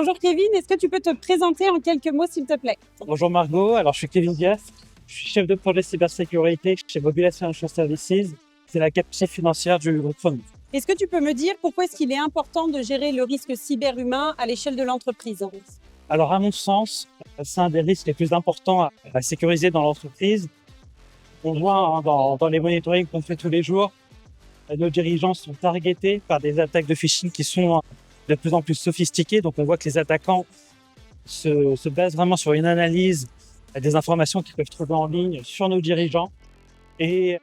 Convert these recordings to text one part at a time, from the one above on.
Bonjour Kevin, est-ce que tu peux te présenter en quelques mots s'il te plaît? Bonjour Margot, alors je suis Kevin Dias, je suis chef de projet cybersécurité chez Mobilis Financial Services, c'est la capacité financière du groupe Fond. Est-ce que tu peux me dire pourquoi est-ce qu'il est important de gérer le risque cyberhumain à l'échelle de l'entreprise? Alors à mon sens, c'est un des risques les plus importants à sécuriser dans l'entreprise. On voit dans les monitorings qu'on fait tous les jours, nos dirigeants sont targetés par des attaques de phishing qui sont de plus en plus sophistiquées. Donc on voit que les attaquants se basent vraiment sur une analyse des informations qu'ils peuvent trouver en ligne sur nos dirigeants. Et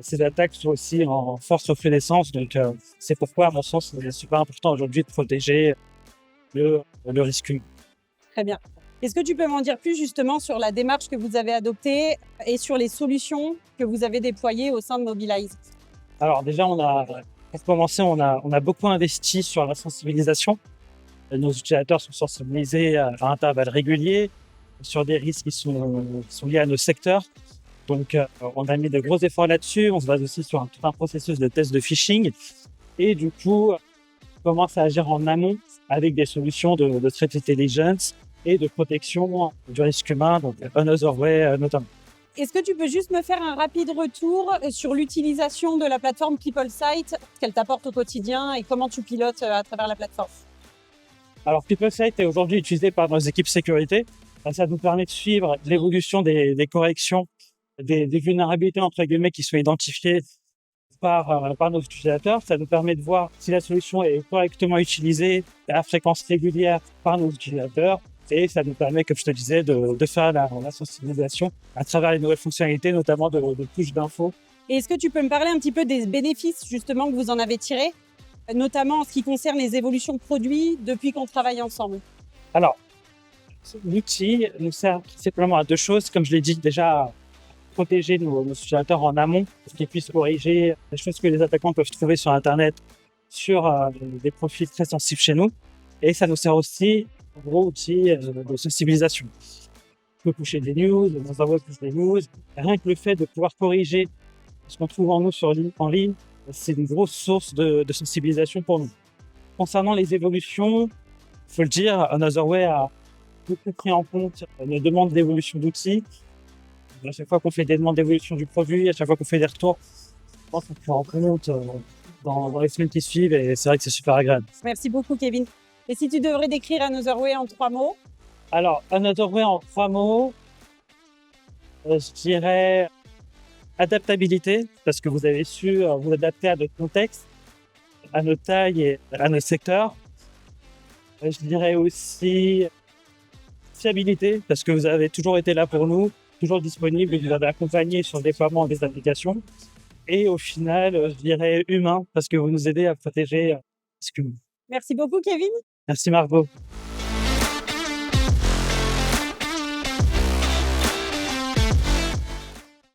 ces attaques sont aussi en forte recrudescence. Donc c'est pourquoi, à mon sens, c'est super important aujourd'hui de protéger le risque humain. Très bien. Est-ce que tu peux m'en dire plus justement sur la démarche que vous avez adoptée et sur les solutions que vous avez déployées au sein de Mobilize? Alors déjà, pour commencer, on a beaucoup investi sur la sensibilisation. Nos utilisateurs sont sensibilisés à intervalles réguliers sur des risques qui sont liés à nos secteurs. Donc, on a mis de gros efforts là-dessus. On se base aussi sur tout un processus de test de phishing. Et du coup, on commence à agir en amont avec des solutions de threat intelligence et de protection du risque humain, donc Anotherway notamment. Est-ce que tu peux juste me faire un rapide retour sur l'utilisation de la plateforme PeopleSite, ce qu'elle t'apporte au quotidien et comment tu pilotes à travers la plateforme? Alors, PeopleSite est aujourd'hui utilisé par nos équipes sécurité. Ça nous permet de suivre l'évolution des corrections, des vulnérabilités entre guillemets qui sont identifiées par nos utilisateurs. Ça nous permet de voir si la solution est correctement utilisée à fréquence régulière par nos utilisateurs. Et ça nous permet, comme je te disais, de faire la sensibilisation à travers les nouvelles fonctionnalités, notamment de push d'infos. Et est-ce que tu peux me parler un petit peu des bénéfices justement que vous en avez tirés, notamment en ce qui concerne les évolutions produits depuis qu'on travaille ensemble? Alors, l'outil nous sert simplement à deux choses. Comme je l'ai dit déjà, à protéger nos utilisateurs en amont pour qu'ils puissent corriger les choses que les attaquants peuvent trouver sur Internet sur des profils très sensibles chez nous. Et ça nous sert aussi un gros outil de sensibilisation. On peut pusher des news, on envoie plus des news. Rien que le fait de pouvoir corriger ce qu'on trouve en nous en ligne, c'est une grosse source de sensibilisation pour nous. Concernant les évolutions, il faut le dire, Anotherway a beaucoup pris en compte nos demandes d'évolution d'outils. À chaque fois qu'on fait des demandes d'évolution du produit, à chaque fois qu'on fait des retours, je pense qu'on prend en compte dans les semaines qui suivent et c'est vrai que c'est super agréable. Merci beaucoup Kevin. Et si tu devrais décrire Anotherway en 3 mots? Alors, Anotherway en 3 mots, je dirais adaptabilité, parce que vous avez su vous adapter à notre contexte, à notre taille et à notre secteur. Je dirais aussi fiabilité, parce que vous avez toujours été là pour nous, toujours disponible et vous avez accompagné sur le déploiement des applications. Et au final, je dirais humain, parce que vous nous aidez à protéger ce que nous. Merci beaucoup Kevin. Merci Margot.